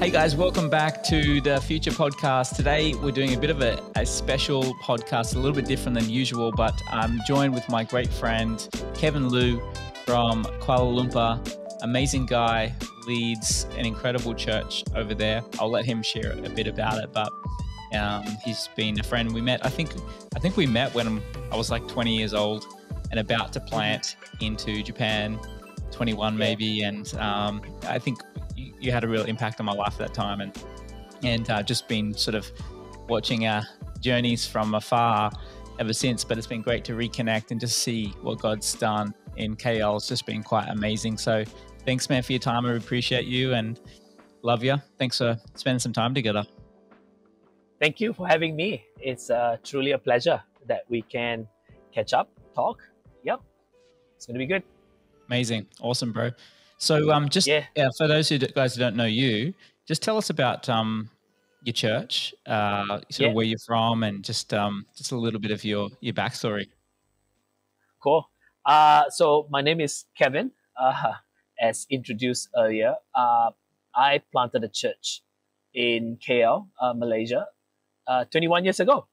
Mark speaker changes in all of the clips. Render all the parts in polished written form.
Speaker 1: Hey guys, welcome back to the Future Podcast. Today we're doing a bit of a special podcast, a little bit different than usual, but I'm joined with my great friend, Kevin Liu from Kuala Lumpur. Amazing guy, leads an incredible church over there. I'll let him share a bit about it, but he's been a friend. We met, I think we met when I was like 20 years old and about to plant into Japan, 21 maybe, and I think you had a real impact on my life at that time, and just been sort of watching our journeys from afar ever since. But it's been great to reconnect and just see what God's done in KL. It's just been quite amazing. So thanks, man, for your time. I appreciate you and love you. Thanks for spending some time together.
Speaker 2: Thank you for having me. It's truly a pleasure that we can catch up, talk. Yep, it's going to be good.
Speaker 1: Amazing. Awesome, bro. So for those guys who don't know you, just tell us about your church, sort of where you're from, and just a little bit of your backstory.
Speaker 2: Cool. So my name is Kevin. As introduced earlier, I planted a church in KL, Malaysia, 21 years ago.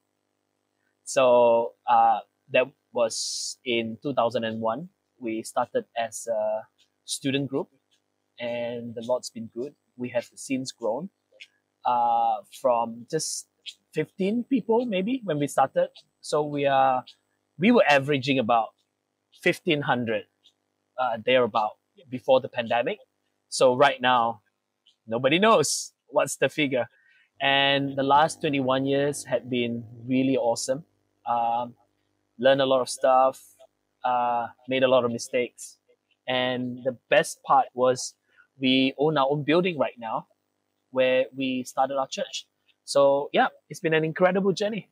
Speaker 2: So that was in 2001. We started as a student group, and the Lord's been good. We have since grown from just 15 people maybe when we started. So we were averaging about 1,500 thereabout before the pandemic. So right now, nobody knows what's the figure. And the last 21 years had been really awesome. Learned a lot of stuff, made a lot of mistakes. And the best part was we own our own building right now where we started our church. So yeah, it's been an incredible journey.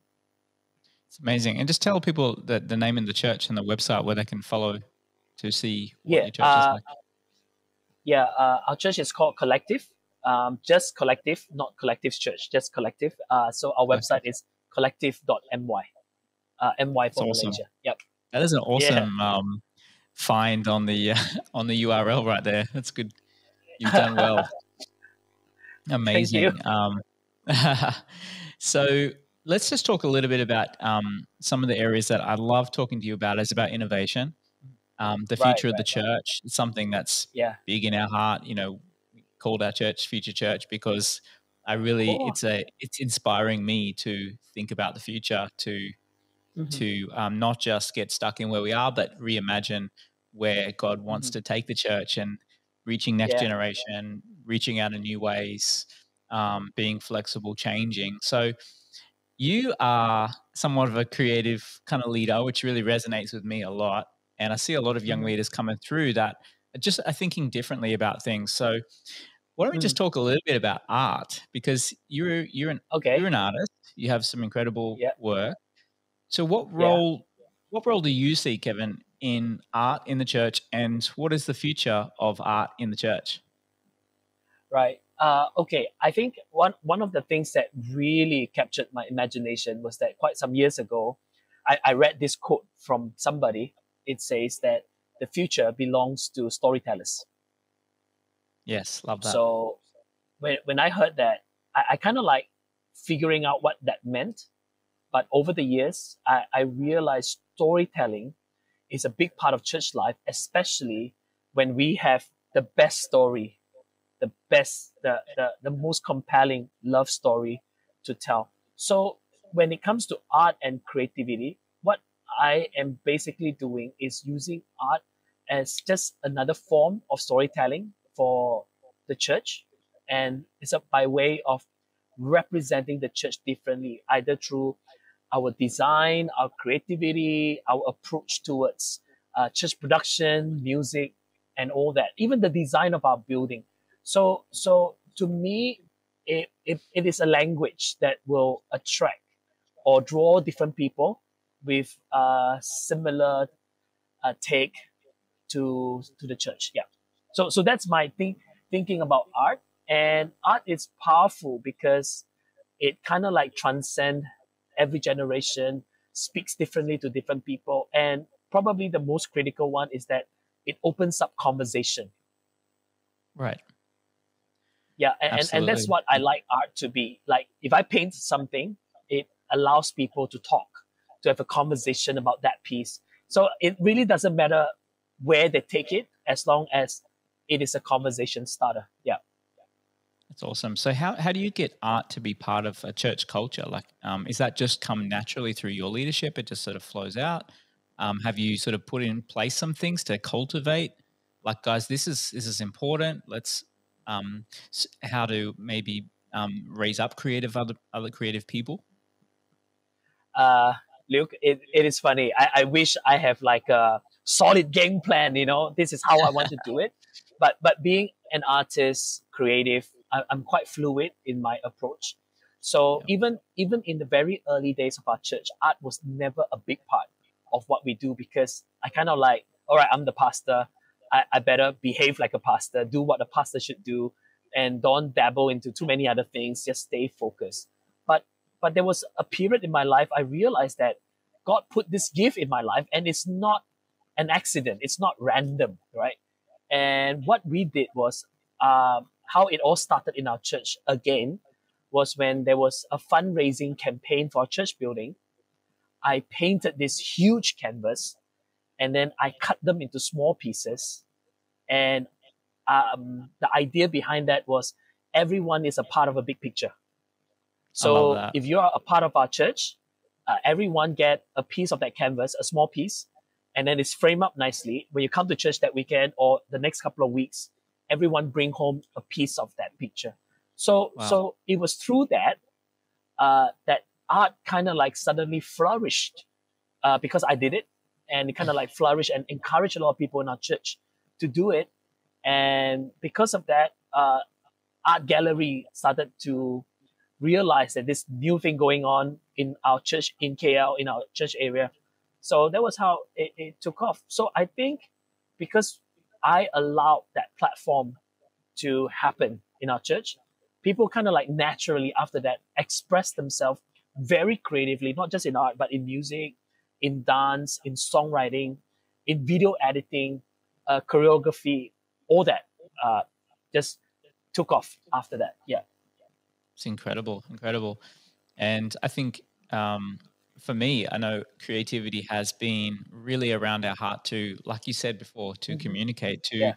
Speaker 1: It's amazing. And just tell people the name of the church and the website where they can follow to see what your church is like.
Speaker 2: Our church is called Collective. Just Collective, not Collective's Church, just Collective. So our website is collective.my. MY for
Speaker 1: awesome.
Speaker 2: Malaysia. Yep.
Speaker 1: That is an awesome find on the URL right there. That's good. You've done well. Amazing. So let's just talk a little bit about some of the areas that I love talking to you about is about innovation. The future of the church is something that's big in our heart. You know, we called our church Future Church because I really it's inspiring me to think about the future, to not just get stuck in where we are, but reimagine where God wants to take the church and reaching next generation, reaching out in new ways, being flexible, changing. So you are somewhat of a creative kind of leader, which really resonates with me a lot. And I see a lot of young leaders coming through that just are thinking differently about things. So why don't we just talk a little bit about art? Because you're an artist. You have some incredible work. So what role do you see, Kevin, in art in the church, and what is the future of art in the church?
Speaker 2: Right. I think one of the things that really captured my imagination was that quite some years ago, I read this quote from somebody. It says that the future belongs to storytellers.
Speaker 1: Yes, love that.
Speaker 2: So when I heard that, I kind of like figuring out what that meant. But over the years, I realized storytelling is a big part of church life, especially when we have the best story, the most compelling love story to tell. So when it comes to art and creativity, what I am basically doing is using art as just another form of storytelling for the church. And it's by way of representing the church differently, either through our design, our creativity, our approach towards church production, music, and all that, even the design of our building. So to me, it is a language that will attract or draw different people with a similar take to the church. Yeah. So that's my thinking about art. And art is powerful because it kind of like transcends every generation, speaks differently to different people. And probably the most critical one is that it opens up conversation.
Speaker 1: Right.
Speaker 2: Yeah, and that's
Speaker 1: Absolutely.
Speaker 2: what I like art to be. Like if I paint something, it allows people to talk, to have a conversation about that piece. So it really doesn't matter where they take it, as long as it is a conversation starter. Yeah.
Speaker 1: That's awesome. So how do you get art to be part of a church culture? Like, is that just come naturally through your leadership? It just sort of flows out. Have you sort of put in place some things to cultivate? Like, guys, this is important. Let's how to maybe raise up other creative people.
Speaker 2: Luke, it is funny. I wish I have like a solid game plan, this is how I want to do it. But being an artist, creative, I'm quite fluid in my approach. So even in the very early days of our church, art was never a big part of what we do, because I kind of like, all right, I'm the pastor. I better behave like a pastor, do what a pastor should do, and don't dabble into too many other things, just stay focused. But there was a period in my life I realized that God put this gift in my life, and it's not an accident. It's not random, right? And what we did was, how it all started in our church again was when there was a fundraising campaign for our church building. I painted this huge canvas, and then I cut them into small pieces. And the idea behind that was everyone is a part of a big picture. So if you are a part of our church, everyone get a piece of that canvas, a small piece, and then it's framed up nicely. When you come to church that weekend or the next couple of weeks, everyone bring home a piece of that picture. So it was through that that art kind of like suddenly flourished, because I did it, and it kind of like flourished and encouraged a lot of people in our church to do it. And because of that, art gallery started to realize that this new thing going on in our church in KL, in our church area. So that was how it took off. So I think because I allowed that platform to happen in our church, people kind of like naturally after that express themselves very creatively, not just in art, but in music, in dance, in songwriting, in video editing, choreography, all that just took off after that. Yeah.
Speaker 1: It's incredible. And I think for me, I know creativity has been really around our heart to, like you said before, to communicate, to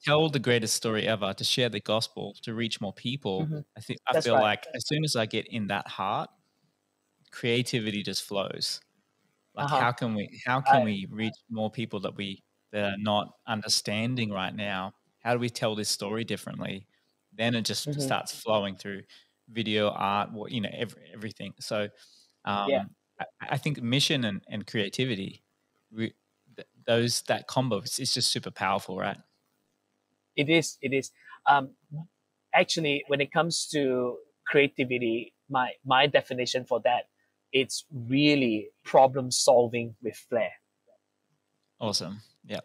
Speaker 1: tell the greatest story ever, to share the gospel, to reach more people. I feel like as soon as I get in that heart, creativity just flows. Like how can we reach more people that are not understanding right now? How do we tell this story differently? Then it just starts flowing through video, art, everything. So I think mission and creativity, that combo is just super powerful, right?
Speaker 2: It is. Actually, when it comes to creativity, my definition for that, it's really problem solving with flair.
Speaker 1: Awesome. Yeah.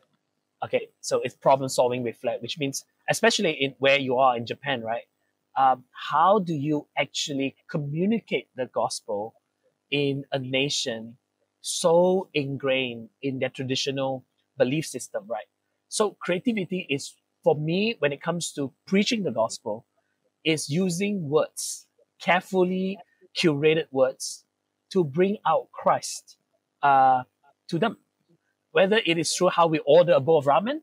Speaker 2: Okay, so it's problem solving with flair, which means, especially in where you are in Japan, right? How do you actually communicate the gospel in a nation so ingrained in their traditional belief system, right? So creativity is, for me, when it comes to preaching the gospel, is using words, carefully curated words, to bring out Christ to them. Whether it is through how we order a bowl of ramen,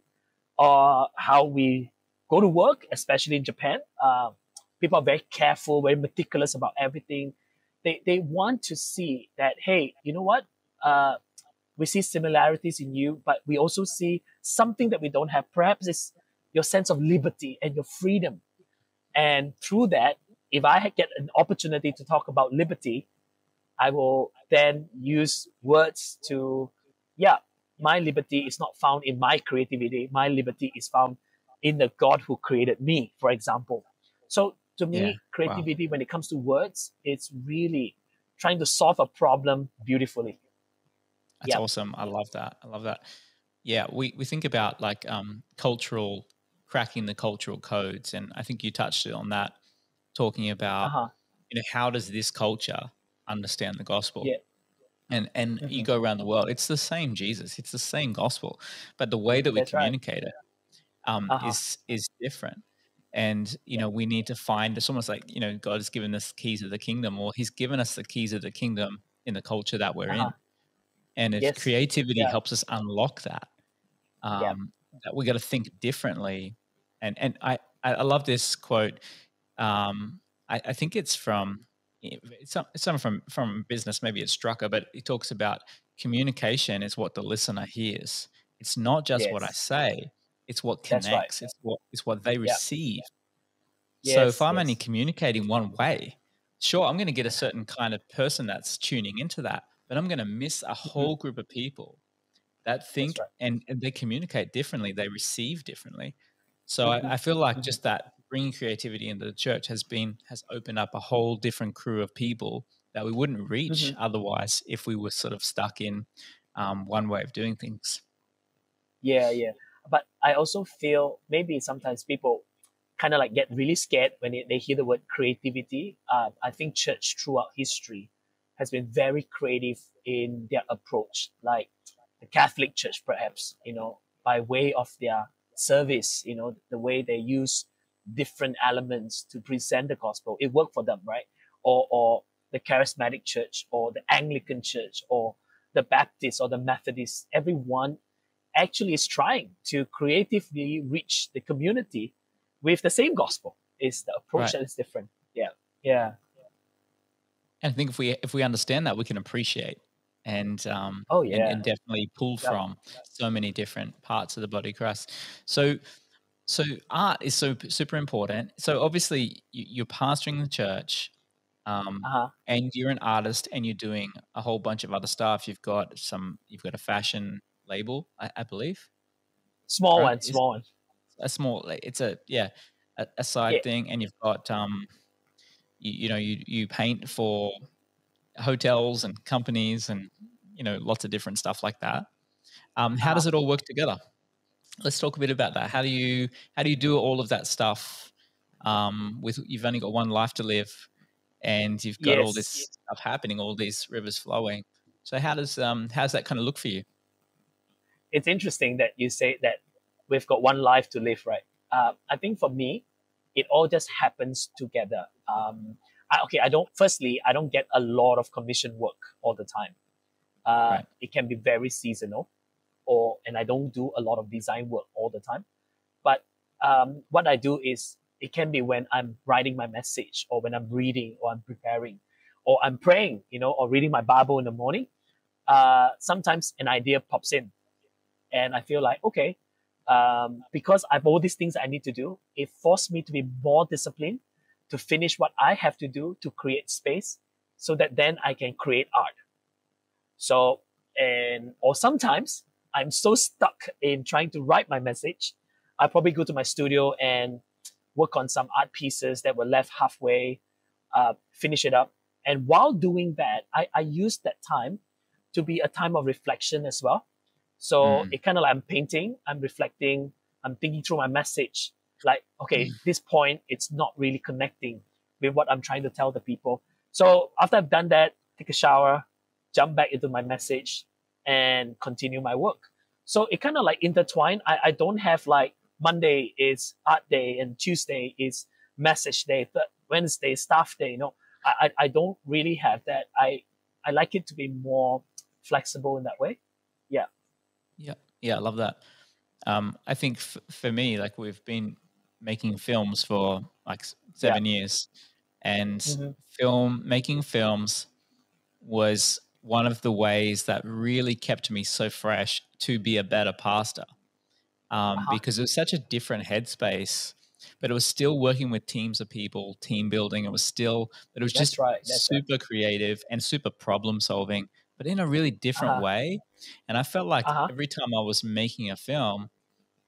Speaker 2: or how we go to work, especially in Japan. People are very careful, very meticulous about everything. They want to see that, hey, you know what? We see similarities in you, but we also see something that we don't have. Perhaps it's your sense of liberty and your freedom. And through that, if I get an opportunity to talk about liberty, I will then use words to, my liberty is not found in my creativity. My liberty is found in the God who created me, for example. So to me, creativity, when it comes to words, it's really trying to solve a problem beautifully.
Speaker 1: That's awesome. I love that. Yeah, we think about like cracking the cultural codes, and I think you touched on that, talking about how does this culture understand the gospel? And you go around the world, it's the same Jesus, it's the same gospel, but the way that we communicate it is different. And, we need to find, it's almost like, God has given us keys of the kingdom, or he's given us the keys of the kingdom in the culture that we're in. And if
Speaker 2: Yes.
Speaker 1: creativity
Speaker 2: Yeah.
Speaker 1: helps us unlock that,
Speaker 2: Yeah.
Speaker 1: that we got to think differently. And I love this quote. I think it's from, it's something from business, maybe it's Strucker, but he talks about communication is what the listener hears. It's not just what I
Speaker 2: Yes.
Speaker 1: say, it's what
Speaker 2: That's right.
Speaker 1: connects, it's what they
Speaker 2: Yeah.
Speaker 1: receive. So if
Speaker 2: Yes.
Speaker 1: I'm only
Speaker 2: Yes.
Speaker 1: communicating one way, sure, I'm going to get a certain kind of person that's tuning into that, but I'm going to miss a whole group of people that
Speaker 2: That's
Speaker 1: think
Speaker 2: right.
Speaker 1: and they communicate differently, they receive differently. So
Speaker 2: Mm-hmm.
Speaker 1: I feel like
Speaker 2: Mm-hmm.
Speaker 1: just that bringing creativity into the church has opened up a whole different crew of people that we wouldn't reach
Speaker 2: Mm-hmm.
Speaker 1: otherwise if we were sort of stuck in one way of doing things.
Speaker 2: Yeah, yeah. But I also feel maybe sometimes people kind of like get really scared when they hear the word creativity. I think church throughout history has been very creative in their approach, like the Catholic Church, perhaps, by way of their service, the way they use different elements to present the gospel. It worked for them, right? Or the Charismatic Church, or the Anglican Church, or the Baptist, or the Methodist. Everyone actually is trying to creatively reach the community with the same gospel. Is the approach
Speaker 1: Right.
Speaker 2: that is different. Yeah. Yeah.
Speaker 1: And I think if we understand that, we can appreciate and
Speaker 2: Oh yeah.
Speaker 1: and definitely pull
Speaker 2: Yep.
Speaker 1: from so many different parts of the body of Christ. So art is so super important. So obviously you're pastoring the church,
Speaker 2: Uh-huh.
Speaker 1: and you're an artist, and you're doing a whole bunch of other stuff. You've got a fashion label, I believe,
Speaker 2: Small
Speaker 1: right?
Speaker 2: one,
Speaker 1: Is
Speaker 2: small one.
Speaker 1: a small, it's a
Speaker 2: Yeah.
Speaker 1: side thing, and you've got you paint for hotels and companies and lots of different stuff like that. How
Speaker 2: Uh-huh.
Speaker 1: does it all work together? Let's talk a bit about that. How do you do all of that stuff? With you've only got one life to live, and you've got all this
Speaker 2: Yes.
Speaker 1: stuff happening, all these rivers flowing. So how's that kind of look for you?
Speaker 2: It's interesting that you say that we've got one life to live, right? I think for me, it all just happens together. I don't get a lot of commission work all the time.
Speaker 1: Right.
Speaker 2: It can be very seasonal, and I don't do a lot of design work all the time. But what I do is it can be when I'm writing my message, or when I'm reading, or I'm preparing, or I'm praying, or reading my Bible in the morning. Sometimes an idea pops in, and I feel like, okay, because I've all these things I need to do, it forced me to be more disciplined to finish what I have to do to create space, so that then I can create art. So, or sometimes I'm so stuck in trying to write my message, I probably go to my studio and work on some art pieces that were left halfway, finish it up. And while doing that, I use that time to be a time of reflection as well. So it kind of like I'm painting, I'm reflecting, I'm thinking through my message. Like, okay, this point, it's not really connecting with what I'm trying to tell the people. So after I've done that, take a shower, jump back into my message, and continue my work. So it kind of like intertwined. I don't have like Monday is art day and Tuesday is message day, Wednesday staff day. I don't really have that. I like it to be more flexible in that way. Yeah.
Speaker 1: Yeah, I love that. I think for me, like, we've been making films for like 7 years, and making films was one of the ways that really kept me so fresh to be a better pastor, because it was such a different headspace, but it was still working with teams of people, team building. It was
Speaker 2: That's
Speaker 1: just
Speaker 2: right.
Speaker 1: super creative and super problem solving, but in a really different way. And I felt like every time I was making a film,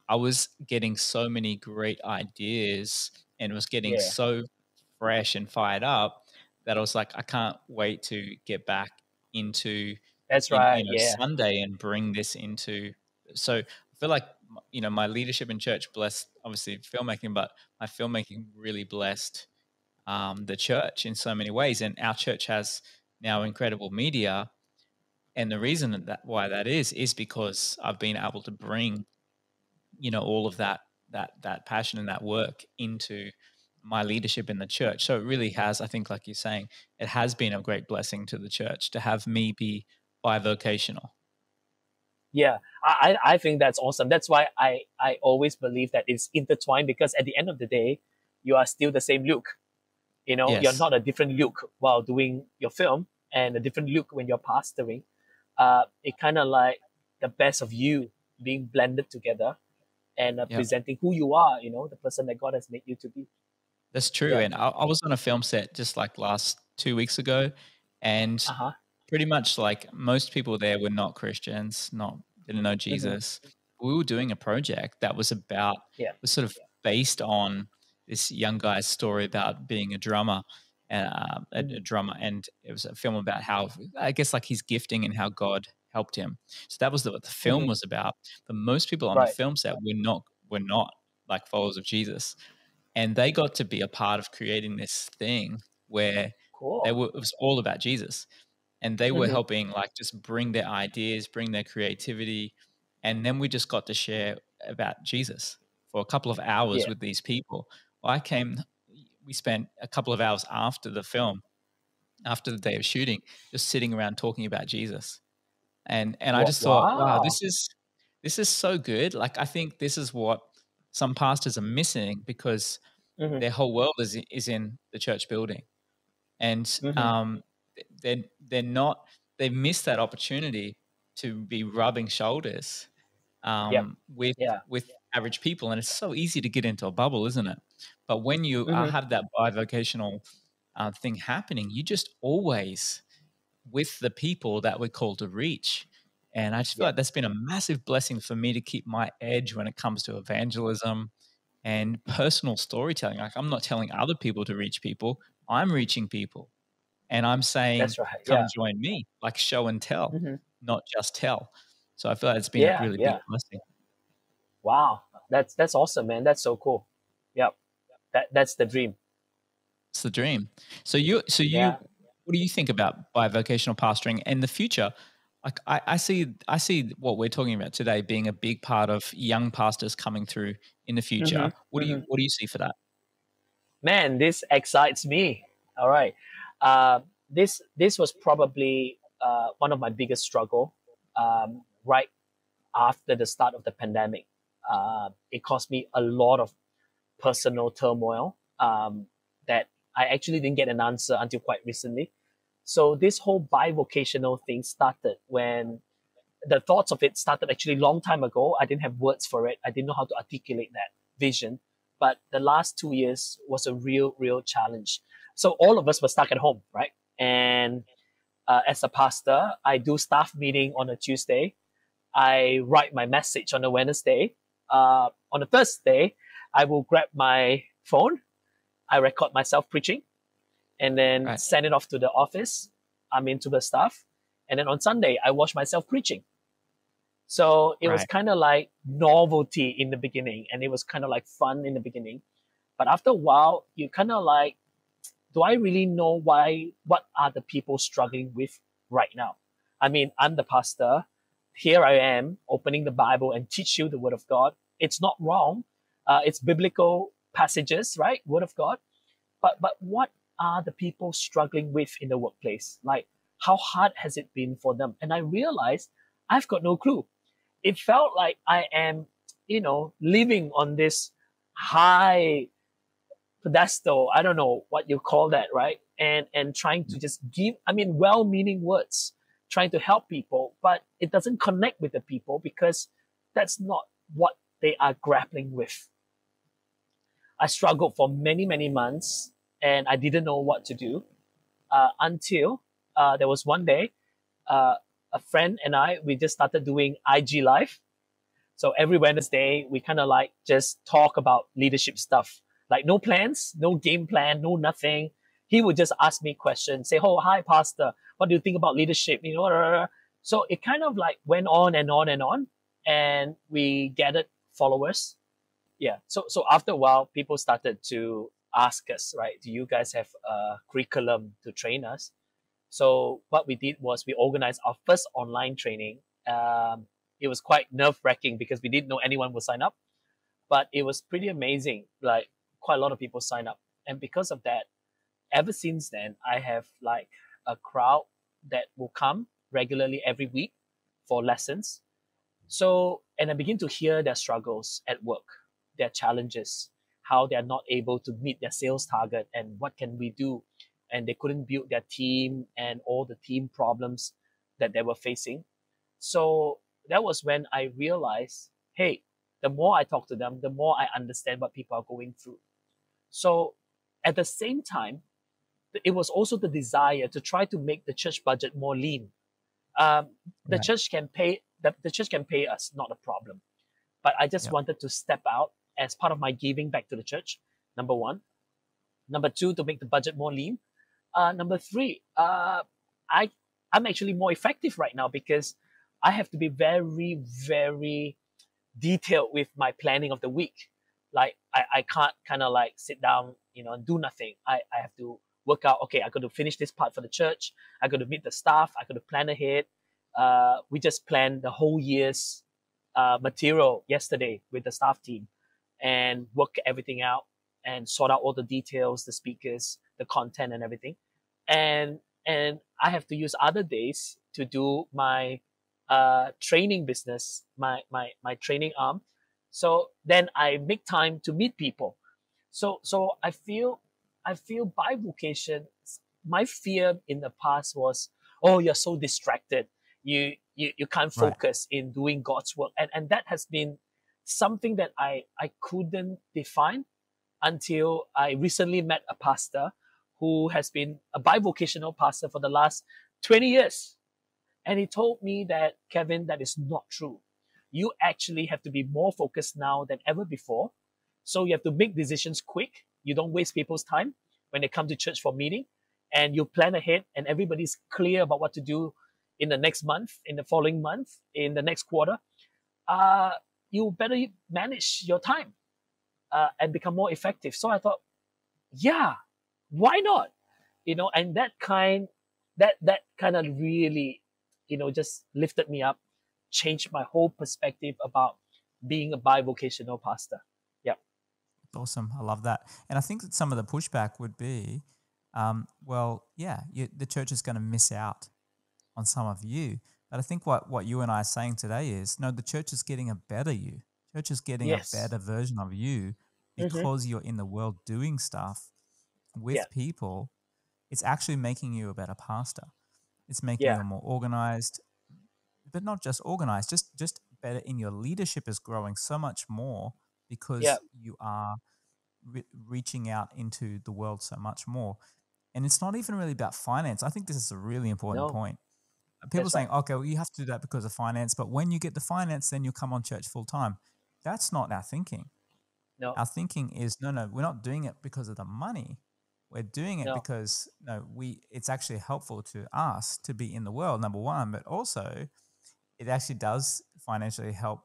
Speaker 1: I was getting so many great ideas and was getting
Speaker 2: Yeah.
Speaker 1: so fresh and fired up that I was like, I can't wait to get back into
Speaker 2: That's right. Yeah.
Speaker 1: Sunday and bring this into. So I feel like my leadership in church blessed, obviously, filmmaking, but my filmmaking really blessed the church in so many ways. And our church has now incredible media, and the reason why that is because I've been able to bring all of that that passion and that work into my leadership in the church. So it really has, I think, like you're saying, it has been a great blessing to the church to have me be bivocational.
Speaker 2: Yeah, I think that's awesome. That's why I always believe that it's intertwined, because at the end of the day, you are still the same Luke. You know, you're
Speaker 1: Yes.
Speaker 2: not a different Luke while doing your film and a different Luke when you're pastoring. It kind of like the best of you being blended together and
Speaker 1: Yep.
Speaker 2: presenting who you are, you know, the person that God has made you to be.
Speaker 1: That's true.
Speaker 2: Yeah.
Speaker 1: And I was on a film set just like last 2 weeks ago, and
Speaker 2: Uh-huh.
Speaker 1: pretty much like most people there were not Christians, didn't know Jesus. We were doing a project that was was sort of based on this young guy's story about being a drummer, a drummer, and it was a film about how, I guess, like his gifting and how God helped him. So that was what the film was about. But most people on the
Speaker 2: Right.
Speaker 1: film set were not like followers of Jesus, and they got to be a part of creating this thing where
Speaker 2: Cool.
Speaker 1: it was all about Jesus, and they were helping like just bring their ideas, bring their creativity, and then we just got to share about Jesus for a couple of hours with these people. We spent a couple of hours after the film, after the day of shooting, just sitting around talking about Jesus, and I just thought, wow,
Speaker 2: Wow.
Speaker 1: this is so good. Like, I think this is what some pastors are missing, because their whole world is in the church building, and they're not, they've missed that opportunity to be rubbing shoulders with average people. And it's so easy to get into a bubble, isn't it? But when you have that bivocational thing happening, you just always with the people that we're called to reach. And I just feel like that's been a massive blessing for me to keep my edge when it comes to evangelism and personal storytelling. Like, I'm not telling other people to reach people, I'm reaching people. And I'm saying,
Speaker 2: That's right.
Speaker 1: come
Speaker 2: Yeah.
Speaker 1: join me, like show and tell, not just tell. So I feel like it's been a really big blessing.
Speaker 2: Wow. That's awesome, man. That's so cool. Yep. That's the dream.
Speaker 1: It's the dream. So what do you think about bivocational pastoring and the future? Like, I see what we're talking about today being a big part of young pastors coming through in the future. What do you see for that?
Speaker 2: Man, this excites me. All right. This was probably one of my biggest struggle right after the start of the pandemic. It caused me a lot of personal turmoil that I actually didn't get an answer until quite recently. So this whole bivocational thing started when the thoughts of it started actually a long time ago. I didn't have words for it. I didn't know how to articulate that vision. But the last 2 years was a real challenge. So all of us were stuck at home, right? And as a pastor, I do staff meeting on a Tuesday. I write my message on a Wednesday. On a Thursday, I will grab my phone. I record myself preaching and then send it off to the office. I'm into the staff. And then on Sunday, I watch myself preaching. So it was kind of like novelty in the beginning, and it was kind of like fun in the beginning. But after a while, you kind of like, do I really know what are the people struggling with right now? I mean, I'm the pastor. Here I am opening the Bible and teach you the Word of God. It's not wrong. It's biblical passages, right? Word of God. But what are the people struggling with in the workplace? Like, how hard has it been for them? And I realized I've got no clue. It felt like I am, living on this high pedestal. I don't know what you call that, right? And trying to just give, well-meaning words, trying to help people, but it doesn't connect with the people because that's not what they are grappling with. I struggled for many months and I didn't know what to do until there was one day, a friend and we just started doing IG Live. So every Wednesday, we kind of like just talk about leadership stuff. Like no plans, no game plan, no nothing. He would just ask me questions, say, "Oh, hi, Pastor. What do you think about leadership?" So it kind of like went on and on and on, and we gathered followers. Yeah. So after a while, people started to ask us, right? Do you guys have a curriculum to train us? So what we did was we organized our first online training. It was quite nerve-wracking because we didn't know anyone would sign up. but it was pretty amazing. Like quite a lot of people sign up. And because of that, ever since then, I have like a crowd that will come regularly every week for lessons. So, and I begin to hear their struggles at work, their challenges, how they're not able to meet their sales target and what can we do. And they couldn't build their team and all the team problems that they were facing. So that was when I realized, hey, the more I talk to them, the more I understand what people are going through. So at the same time, it was also the desire to try to make the church budget more lean. The church can pay the church can pay us, not a problem. But I just wanted to step out as part of my giving back to the church. Number one. Number two, to make the budget more lean. Number three, I'm actually more effective right now because I have to be very, very detailed with my planning of the week. Like I can't kind of like sit down, and do nothing. I have to work out, okay, I got to finish this part for the church. I got to meet the staff. I got to plan ahead. We just planned the whole year's material yesterday with the staff team and work everything out and sort out all the details, the speakers, the content and everything. And I have to use other days to do my training business, my training arm. So then I make time to meet people. So I feel by vocation, my fear in the past was, oh, you're so distracted. You can't focus in doing God's work. And that has been something that I couldn't define until I recently met a pastor who has been a bivocational pastor for the last 20 years. And he told me that, Kevin, that is not true. You actually have to be more focused now than ever before. So you have to make decisions quick. You don't waste people's time when they come to church for meeting, and you plan ahead and everybody's clear about what to do in the next month, in the following month, in the next quarter. You better manage your time and become more effective. So I thought, yeah, why not? And that kind of really, just lifted me up, changed my whole perspective about being a bivocational pastor. Yeah.
Speaker 3: Awesome. I love that. And I think that some of the pushback would be, the church is going to miss out on some of you. But I think what you and I are saying today is, no, the church is getting a better you. Church is getting a better version of you because you're in the world doing stuff with people. It's actually making you a better pastor. It's making you more organized, but not just organized, just better in your leadership is growing so much more because you are reaching out into the world so much more. And it's not even really about finance. I think this is a really important point. People saying, okay, well, you have to do that because of finance, but when you get the finance, then you'll come on church full time. That's not our thinking.
Speaker 2: No.
Speaker 3: Our thinking is, no, we're not doing it because of the money. We're doing it because it's actually helpful to us to be in the world, number one, but also it actually does financially help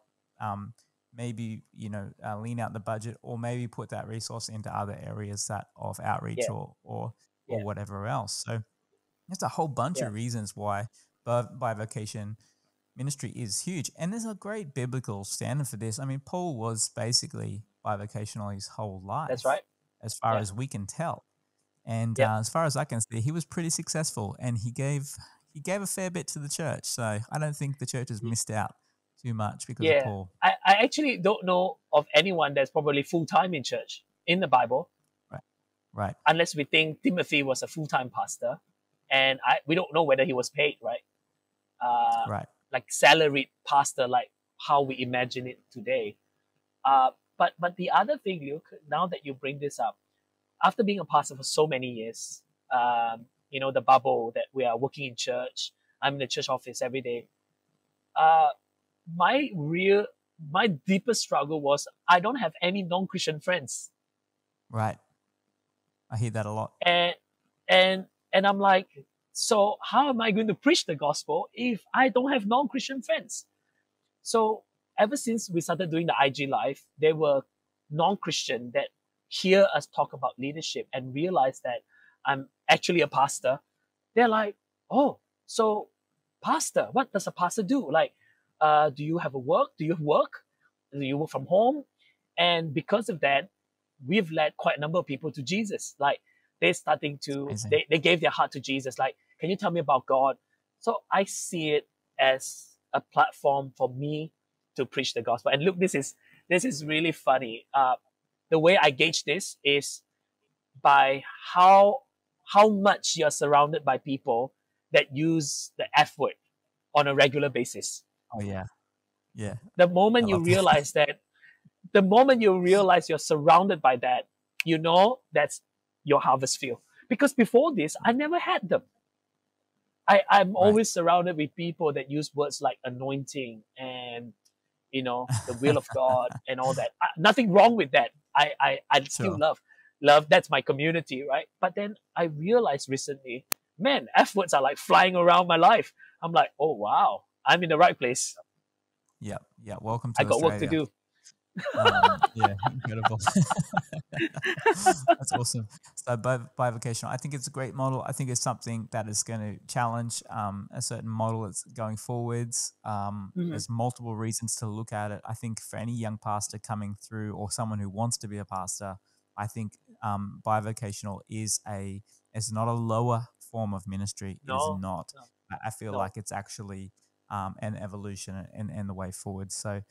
Speaker 3: maybe, lean out the budget or maybe put that resource into other areas of outreach or whatever else. So there's a whole bunch of reasons why bivocation ministry is huge. And there's a great biblical standard for this. I mean, Paul was basically bivocational his whole life.
Speaker 2: That's right.
Speaker 3: As far as we can tell. And as far as I can see, he was pretty successful and he gave a fair bit to the church. So I don't think the church has missed out too much because of Paul.
Speaker 2: I actually don't know of anyone that's probably full-time in church in the Bible.
Speaker 3: Right.
Speaker 2: Unless we think Timothy was a full-time pastor. And we don't know whether he was paid, right? Like salaried pastor, like how we imagine it today. But the other thing, Luke, now that you bring this up, after being a pastor for so many years, the bubble that we are working in church, I'm in the church office every day. My deepest struggle was I don't have any non-Christian friends.
Speaker 3: Right. I hear that a lot.
Speaker 2: And I'm like, so how am I going to preach the gospel if I don't have non-Christian friends? So ever since we started doing the IG Live, there were non-Christian that hear us talk about leadership and realize that I'm actually a pastor. They're like, oh, so pastor, what does a pastor do? Like, do you have a work? Do you work? Do you work from home? And because of that, we've led quite a number of people to Jesus. Like they're starting to, they gave their heart to Jesus. Like, can you tell me about God? So I see it as a platform for me to preach the gospel. And look, this is really funny. The way I gauge this is by how much you're surrounded by people that use the F word on a regular basis.
Speaker 3: Oh yeah. Yeah.
Speaker 2: The moment you realize that, the moment you realize you're surrounded by that, you know that's your harvest field. Because before this, I never had them. I'm always surrounded with people that use words like anointing and, you know, the will of God and all that. Nothing wrong with that. I still love. That's my community, right? But then I realized recently, man, F words are like flying around my life. I'm like, oh wow, I'm in the right place.
Speaker 3: Yeah. Welcome to
Speaker 2: I got
Speaker 3: Australia.
Speaker 2: work to do.
Speaker 3: Yeah, incredible. That's awesome. So bivocational, I think it's a great model. I think it's something that is going to challenge a certain model that's going forwards. There's multiple reasons to look at it. I think for any young pastor coming through or someone who wants to be a pastor, I think bivocational is not a lower form of ministry. It is not. I feel like it's actually an evolution and the way forward. So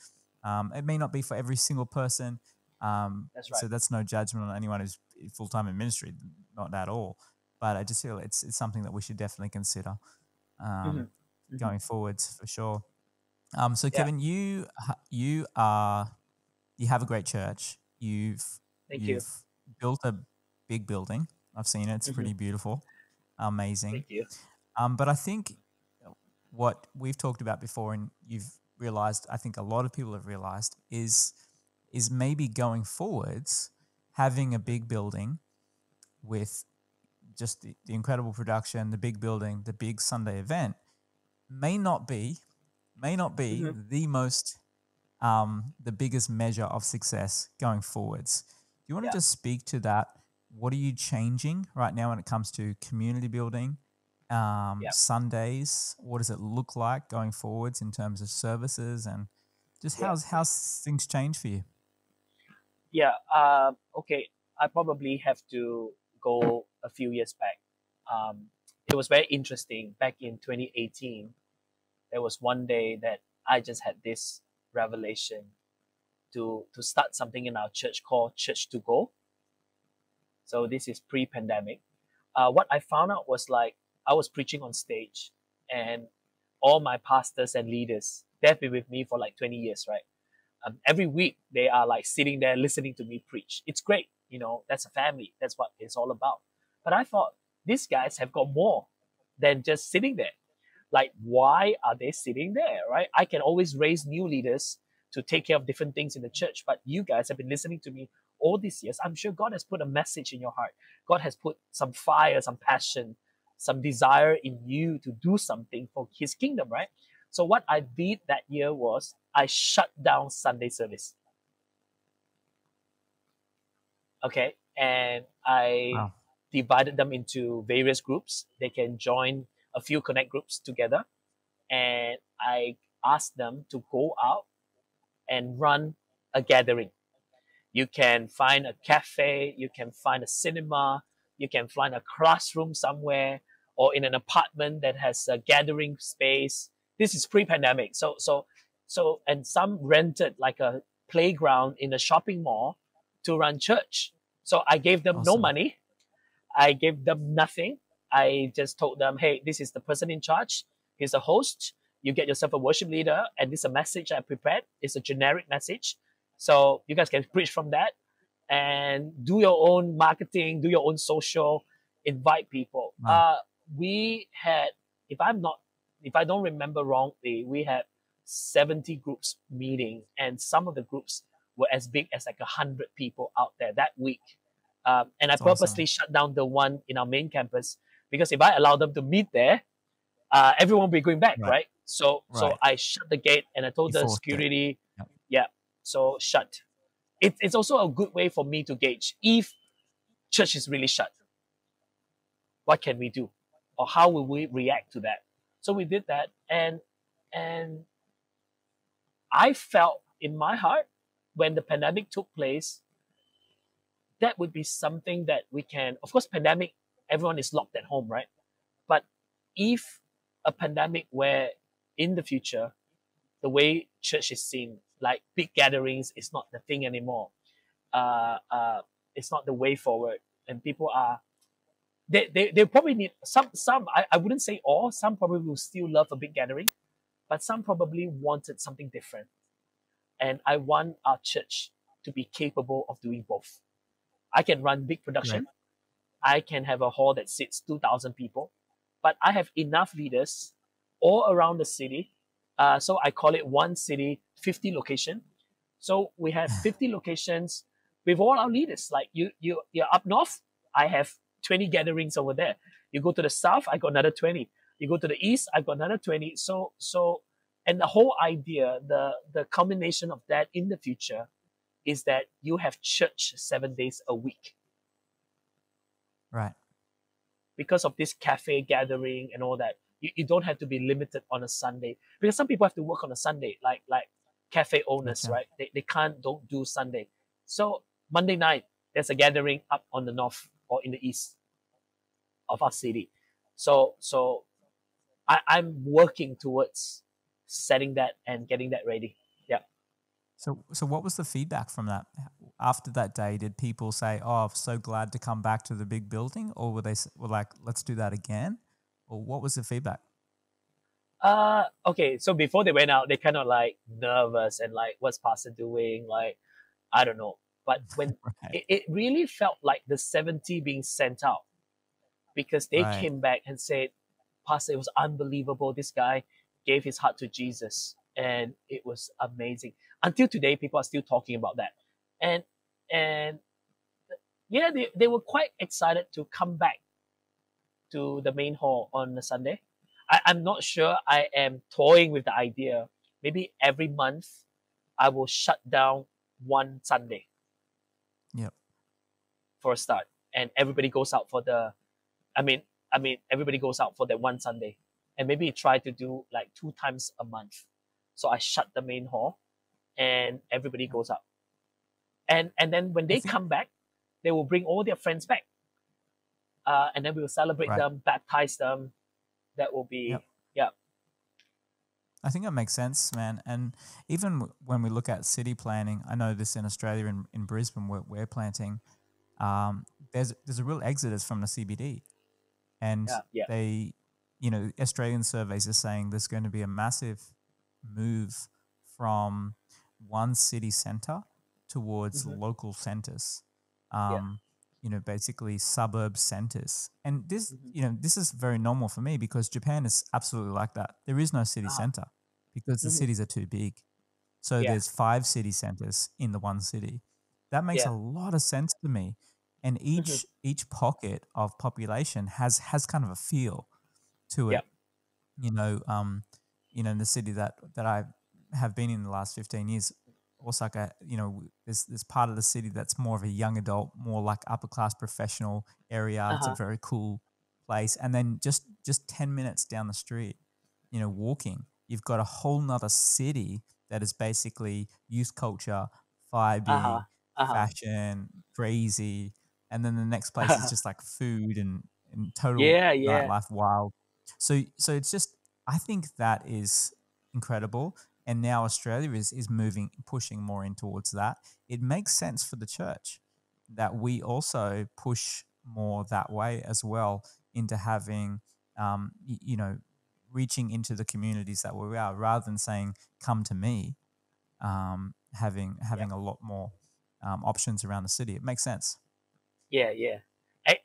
Speaker 3: it may not be for every single person.
Speaker 2: That's right.
Speaker 3: So that's no judgment on anyone who's full-time in ministry, not at all. But I just feel it's something that we should definitely consider going forwards for sure. So Kevin, you have a great church. You've built a big building. I've seen it. It's pretty beautiful, amazing.
Speaker 2: Thank you.
Speaker 3: But I think what we've talked about before, and you've realized, I think a lot of people have realized, is maybe going forwards, having a big building with just the incredible production, the big building, the big Sunday event may not be the most the biggest measure of success going forwards. Do you want to just speak to that? What are you changing right now when it comes to community building? Sundays, what does it look like going forwards in terms of services, and just how's things changed for you?
Speaker 2: Okay, I probably have to go a few years back. It was very interesting. Back in 2018, there was one day that I just had this revelation to start something in our church called Church to Go. So this is pre-pandemic. What I found out was, like, I was preaching on stage, and all my pastors and leaders, they've been with me for like 20 years, right? Every week they are like sitting there listening to me preach. It's great, you know, that's a family. That's what it's all about. But I thought, these guys have got more than just sitting there. Like, why are they sitting there, right? I can always raise new leaders to take care of different things in the church, but you guys have been listening to me all these years. I'm sure God has put a message in your heart. God has put some fire, some passion, some desire in you to do something for His kingdom, right? So what I did that year was I shut down Sunday service. Okay, and I divided them into various groups. They can join a few connect groups together, and I asked them to go out and run a gathering. You can find a cafe, you can find a cinema, you can find a classroom somewhere, or in an apartment that has a gathering space. This is pre-pandemic. So, and some rented like a playground in a shopping mall to run church. So I gave them no money. I gave them nothing. I just told them, hey, this is the person in charge. He's a host. You get yourself a worship leader, and this is a message I prepared. It's a generic message. So you guys can preach from that and do your own marketing, do your own social, invite people. We had, if I don't remember wrongly, we had 70 groups meeting, and some of the groups were as big as like 100 people out there that week. And I purposely shut down the one in our main campus, because if I allow them to meet there, everyone will be going back, right? So I shut the gate, and I told the security, so shut. It's also a good way for me to gauge if church is really shut. What can we do? Or how will we react to that? So we did that, and I felt in my heart when the pandemic took place, that would be something that we can, of course, pandemic, everyone is locked at home, right? But if a pandemic where in the future, the way church is seen, like big gatherings is not the thing anymore. It's not the way forward. And people are, they probably need I wouldn't say all, some probably will still love a big gathering, but some probably wanted something different. And I want our church to be capable of doing both. I can run big production. Right. I can have a hall that sits 2,000 people, but I have enough leaders all around the city. So I call it one city, 50 location. So we have 50 locations with all our leaders. Like you're up north, I have 20 gatherings over there. You go to the south, I got another 20. You go to the east, I got another 20. So and the whole idea, the combination of that in the future is that you have church 7 days a week.
Speaker 3: Right.
Speaker 2: Because of this cafe gathering and all that, you don't have to be limited on a Sunday. Because some people have to work on a Sunday, like cafe owners, right? They don't do Sunday. So Monday night, there's a gathering up on the north or in the east of our city. So I'm working towards setting that and getting that ready. Yeah.
Speaker 3: So what was the feedback from that? After that day, did people say, "Oh, I'm so glad to come back to the big building," or were like, "Let's do that again"? Or what was the feedback?
Speaker 2: Okay. So before they went out, they kind of like nervous and like, "What's Pastor doing?" Like, I don't know. But when right. it really felt like the 70 being sent out, because they right. came back and said, "Pastor, it was unbelievable. This guy gave his heart to Jesus, and it was amazing." Until today, people are still talking about that. And yeah, they were quite excited to come back to the main hall on a Sunday. I'm not sure. I am toying with the idea. Maybe every month I will shut down one Sunday.
Speaker 3: Yep.
Speaker 2: For a start. And everybody goes out for everybody goes out for that one Sunday. And maybe try to do like 2 times a month. So I shut the main hall and everybody goes out. And then when they come back, they will bring all their friends back. And then we will celebrate right. them, baptize them. That will be, yeah.
Speaker 3: I think that makes sense, man. And even when we look at city planning, I know this in Australia, in Brisbane, where we're planting, there's a real exodus from the CBD. And they, Australian surveys are saying there's going to be a massive move from one city centre towards local centres. Basically suburb centers. And this, this is very normal for me because Japan is absolutely like that. There is no city center because the cities are too big. So there's 5 city centers in the one city. That makes a lot of sense to me. And each pocket of population has kind of a feel to it. In the city that I have been in the last 15 years, Osaka, there's part of the city that's more of a young adult, more like upper class professional area. It's a very cool place. And then just 10 minutes down the street, walking, you've got a whole nother city that is basically youth culture, vibing, fashion, crazy. And then the next place is just like food and total nightlife wild. So it's just, I think that is incredible. And now Australia is moving, pushing more in towards that. It makes sense for the church that we also push more that way as well into having, reaching into the communities that we are, rather than saying, "Come to me," having a lot more options around the city. It makes sense.
Speaker 2: Yeah.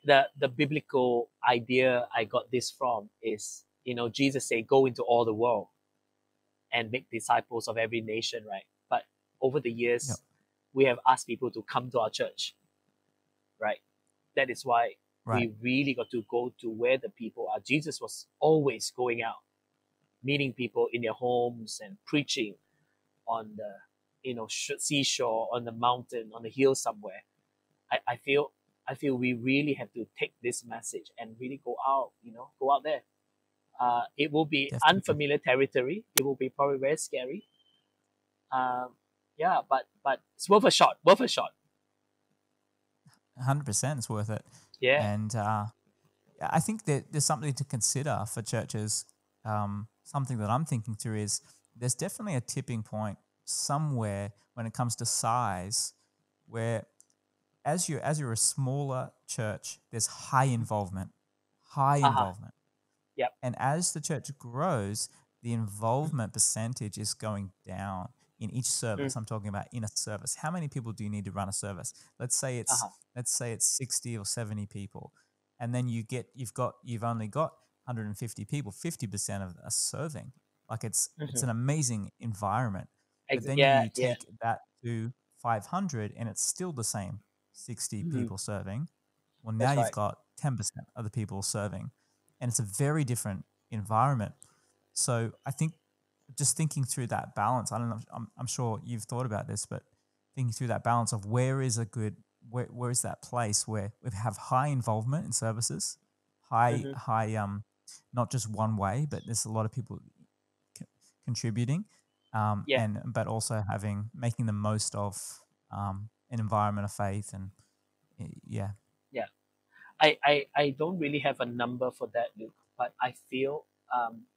Speaker 2: The biblical idea I got this from is, Jesus said, "Go into all the world and make disciples of every nation," right? But over the years, we have asked people to come to our church, right? That is why we really got to go to where the people are. Jesus was always going out, meeting people in their homes and preaching on the, seashore, on the mountain, on the hill somewhere. I feel we really have to take this message and really go out there. It will be unfamiliar territory. It will be probably very scary. yeah, but it's worth a shot. Worth a shot.
Speaker 3: 100%, it's worth it.
Speaker 2: Yeah.
Speaker 3: And I think that there's something to consider for churches. Something that I'm thinking through is there's definitely a tipping point somewhere when it comes to size, where as you're a smaller church, there's high involvement.
Speaker 2: Yep.
Speaker 3: And as the church grows, the involvement percentage is going down in each service. I'm talking about in a service. How many people do you need to run a service? Let's say it's 60 or 70 people. And then you've only got 150 people, 50% of are serving. Like it's an amazing environment. But then you take that to 500 and it's still the same 60 people serving. Well, now you've got 10% of the people serving. And it's a very different environment. So I think just thinking through that balance, I don't know, I'm sure you've thought about this, but thinking through that balance of where is that place where we have high involvement in services, high, not just one way, but there's a lot of people contributing, but also making the most of an environment of faith and yeah.
Speaker 2: I don't really have a number for that, Luke, but I feel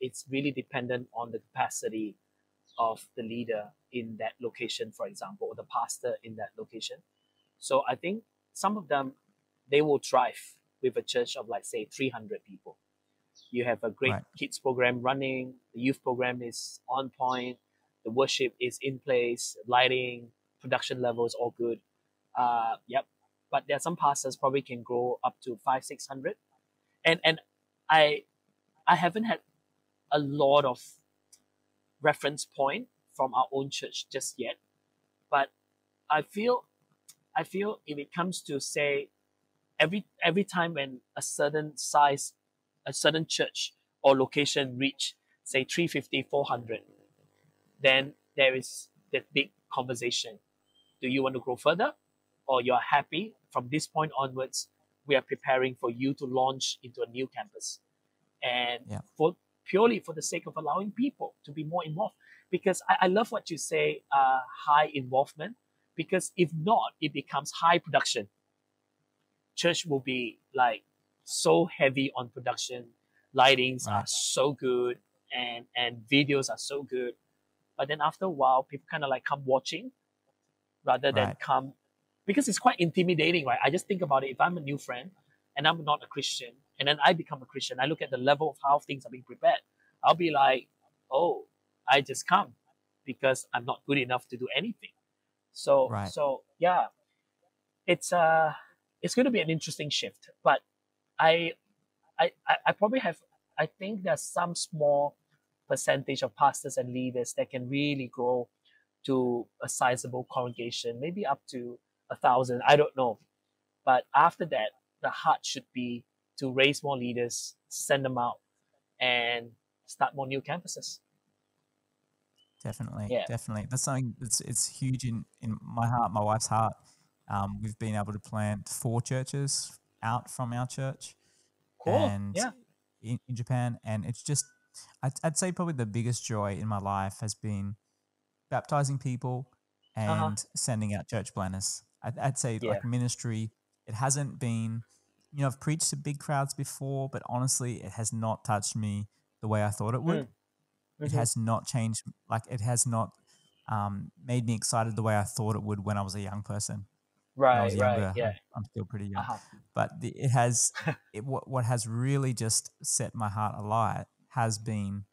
Speaker 2: it's really dependent on the capacity of the leader in that location, for example, or the pastor in that location. So I think some of them, they will thrive with a church of, like, say, 300 people. You have a great kids program running, the youth program is on point, the worship is in place, lighting, production levels, all good. But there are some pastors probably can grow up to 500-600, and I haven't had a lot of reference point from our own church just yet, but I feel if it comes to, say, every time when a certain church or location reach, say, 350-400, then there is that big conversation. Do you want to grow further, or you're happy from this point onwards? We are preparing for you to launch into a new campus, and purely for the sake of allowing people to be more involved. Because I love what you say, high involvement, because if not, it becomes high production. Church will be like so heavy on production, lightings are so good, and videos are so good, but then after a while, people kind of like come watching rather than come, because it's quite intimidating, right? I just think about it. If I'm a new friend and I'm not a Christian, and then I become a Christian, I look at the level of how things are being prepared, I'll be like, oh, I just come because I'm not good enough to do anything. So yeah, it's going to be an interesting shift. But I probably have, I think there's some small percentage of pastors and leaders that can really grow to a sizable congregation, maybe up to 1,000. I don't know. But after that, the heart should be to raise more leaders, send them out, and start more new campuses.
Speaker 3: Definitely. That's something it's huge in my heart, my wife's heart. We've been able to plant 4 churches out from our church.
Speaker 2: Cool.
Speaker 3: And in Japan. And it's just, I'd say probably the biggest joy in my life has been baptizing people and sending out church planners. I'd say like ministry, it hasn't been, I've preached to big crowds before, but honestly, it has not touched me the way I thought it would. It has not changed, like it has not made me excited the way I thought it would when I was a young person. When I was younger, I'm still pretty young. But it has, what has really just set my heart alight has been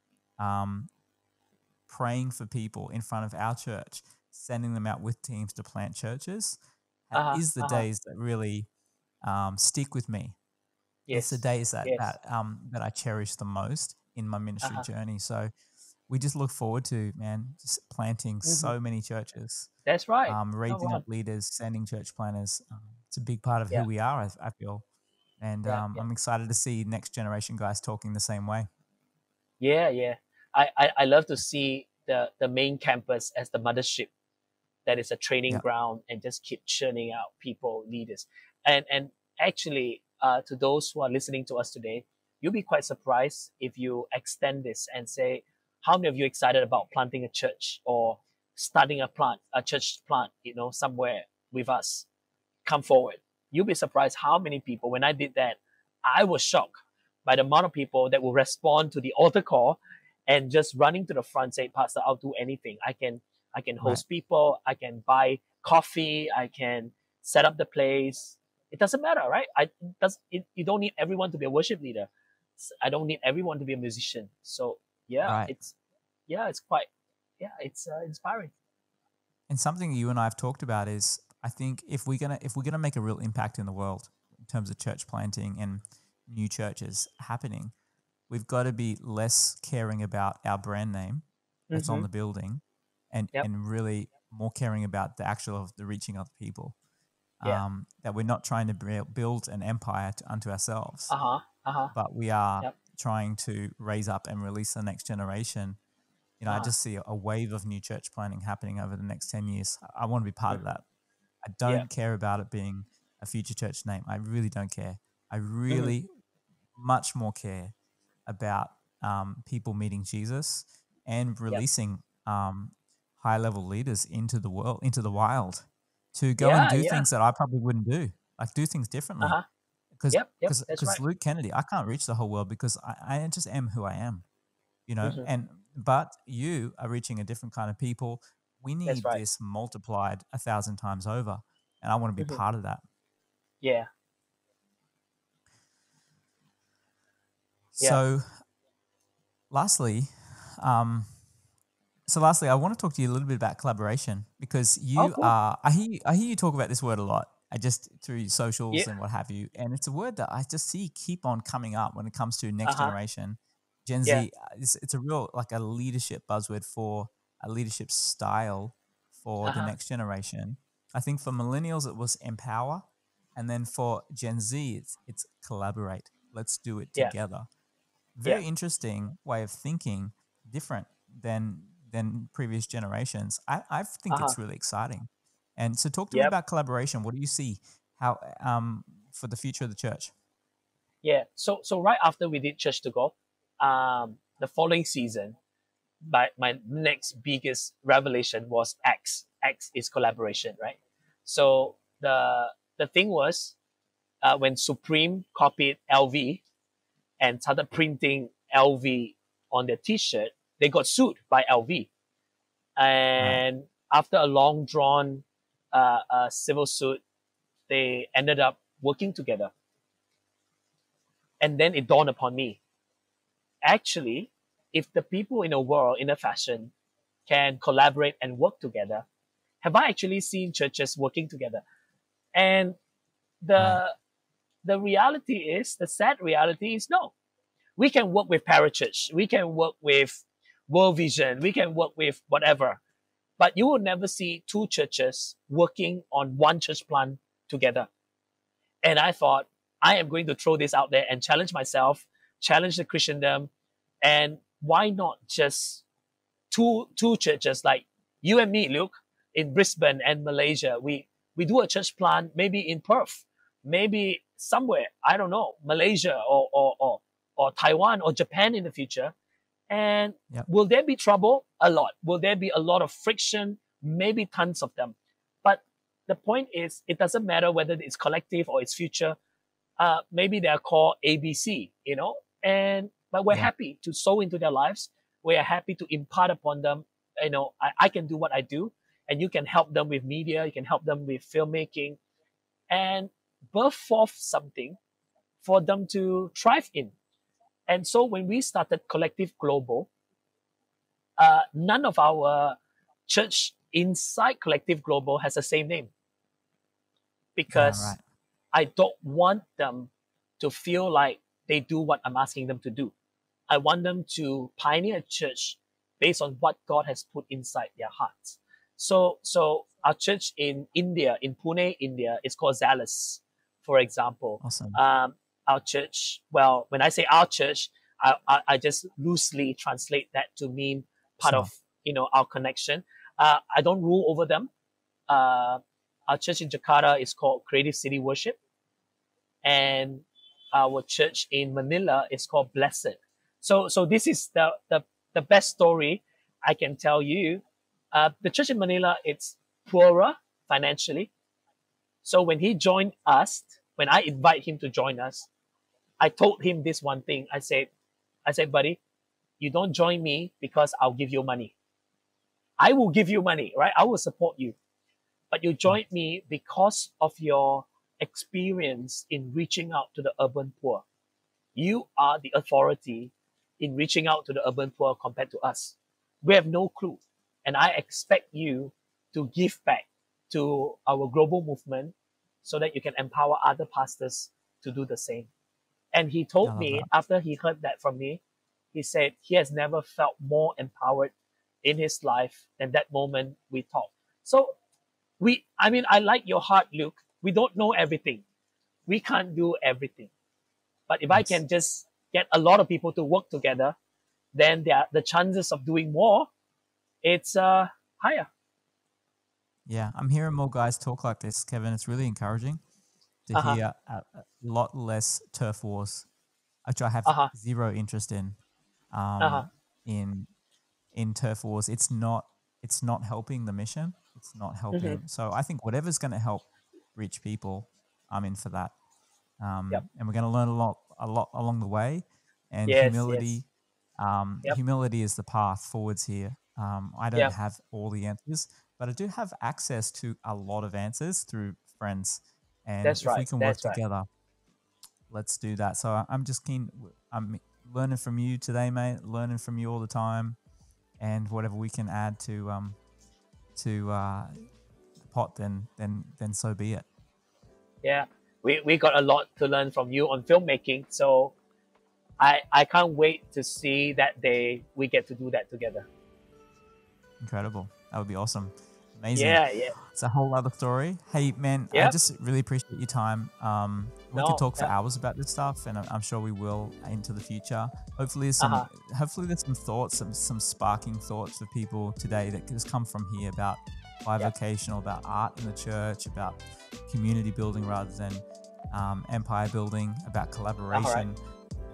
Speaker 3: praying for people in front of our church, sending them out with teams to plant churches. Is the days that really stick with me. It's the days that I cherish the most in my ministry journey. So we just look forward to, just planting so many churches.
Speaker 2: That's right.
Speaker 3: Raising up leaders, sending church planners. It's a big part of who we are, I feel. And I'm excited to see next generation guys talking the same way.
Speaker 2: Yeah. I love to see the main campus as the mothership that is a training ground and just keep churning out people, leaders. And actually, to those who are listening to us today, you'll be quite surprised if you extend this and say, how many of you excited about planting a church or starting a church plant, somewhere with us, come forward. You'll be surprised how many people, when I did that, I was shocked by the amount of people that will respond to the altar call and just running to the front, say, Pastor, I'll do anything. I can host people. I can buy coffee. I can set up the place. It doesn't matter, right? You don't need everyone to be a worship leader. I don't need everyone to be a musician. So it's quite, it's inspiring.
Speaker 3: And something you and I have talked about is, I think if we're gonna make a real impact in the world in terms of church planting and new churches happening, we've got to be less caring about our brand name that's on the building, and really more caring about the reaching of the people. That we're not trying to build an empire unto ourselves, but we are trying to raise up and release the next generation. I just see a wave of new church planting happening over the next 10 years. I want to be part of that. I don't care about it being a future church name. I really don't care. I really much more care about people meeting Jesus and releasing high-level leaders into the world, into the wild, to go and do things that I probably wouldn't do, like do things differently. Because Luke Kennedy, I can't reach the whole world because I just am who I am, but you are reaching a different kind of people. We need this multiplied 1,000 times over, and I want to be part of that.
Speaker 2: Yeah.
Speaker 3: So, lastly, I want to talk to you a little bit about collaboration, because you are. I hear you talk about this word a lot. I just through socials and what have you, and it's a word that I just see keep on coming up when it comes to next generation, Gen Z. It's a real a leadership buzzword for a leadership style for the next generation. I think for millennials it was empower, and then for Gen Z it's collaborate. Let's do it together. Very interesting way of thinking, different than previous generations. I think it's really exciting. And so talk to me about collaboration. What do you see how for the future of the church?
Speaker 2: Yeah. So right after we did Church to Go, the following season, my next biggest revelation was X. X is collaboration, right? So the thing was, when Supreme copied LV and started printing LV on their T-shirt, they got sued by LV. And after a long drawn civil suit, they ended up working together. And then it dawned upon me, actually, if the people in the world, in a fashion, can collaborate and work together, have I actually seen churches working together? And the reality is, the sad reality is, no. We can work with Parachurch. We can work with World Vision. We can work with whatever. But you will never see two churches working on one church plant together. And I thought, I am going to throw this out there and challenge myself, challenge the Christendom. And why not just two churches like you and me, Luke, in Brisbane and Malaysia? We do a church plant maybe in Perth, maybe somewhere, I don't know, Malaysia or Taiwan or Japan in the future. And will there be trouble? A lot. Will there be a lot of friction? Maybe tons of them. But the point is, it doesn't matter whether it's collective or it's future. Maybe they're called ABC, but we're happy to sow into their lives. We are happy to impart upon them. I can do what I do, and you can help them with media. You can help them with filmmaking, and birth forth something for them to thrive in. And so when we started Collective Global, none of our church inside Collective Global has the same name, because I don't want them to feel like they do what I'm asking them to do. I want them to pioneer a church based on what God has put inside their hearts. So our church in India, in Pune, India, is called Zealous, for example.
Speaker 3: Awesome.
Speaker 2: Our church, well, when I say our church, I just loosely translate that to mean part of our connection. I don't rule over them. Our church in Jakarta is called Creative City Worship, and our church in Manila is called Blessed. So this is the best story I can tell you. The church in Manila, it's poorer financially. So when he joined us, when I invite him to join us, I told him this one thing. I said, buddy, you don't join me because I'll give you money. I will give you money, right? I will support you. But you joined me because of your experience in reaching out to the urban poor. You are the authority in reaching out to the urban poor compared to us. We have no clue. And I expect you to give back to our global movement so that you can empower other pastors to do the same. And he told me, after he heard that from me, he said he has never felt more empowered in his life than that moment we talked. So I like your heart, Luke. We don't know everything. We can't do everything. But if I can just get a lot of people to work together, then the chances of doing more, it's higher.
Speaker 3: Yeah, I'm hearing more guys talk like this, Kevin. It's really encouraging to hear a lot less turf wars, which I have zero interest in. In turf wars, it's not helping the mission. It's not helping. So I think whatever's going to help reach people, I'm in for that. And we're going to learn a lot along the way. And humility, humility is the path forwards here. I don't have all the answers, but I do have access to a lot of answers through friends. And if we can work together, let's do that. So I'm just keen. I'm learning from you today, mate. Learning from you all the time, and whatever we can add to the pot, then so be it.
Speaker 2: Yeah, we got a lot to learn from you on filmmaking. So I can't wait to see that day we get to do that together.
Speaker 3: Incredible. That would be awesome. Amazing.
Speaker 2: Yeah.
Speaker 3: It's a whole other story. Hey, man, I just really appreciate your time. We could talk for hours about this stuff, and I'm sure we will into the future. Hopefully there's some thoughts, some sparking thoughts for people today that has come from here about bivocational, about art in the church, about community building rather than empire building, about collaboration,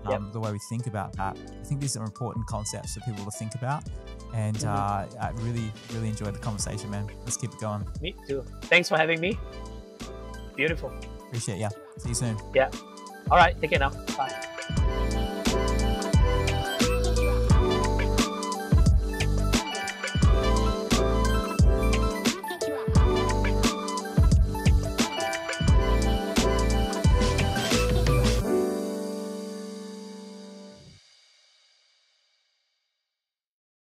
Speaker 3: the way we think about that. I think these are important concepts for people to think about. And I really, really enjoyed the conversation, man. Let's keep it going.
Speaker 2: Me too. Thanks for having me. Beautiful.
Speaker 3: Appreciate ya. See you soon.
Speaker 2: Yeah. All right. Take care now. Bye.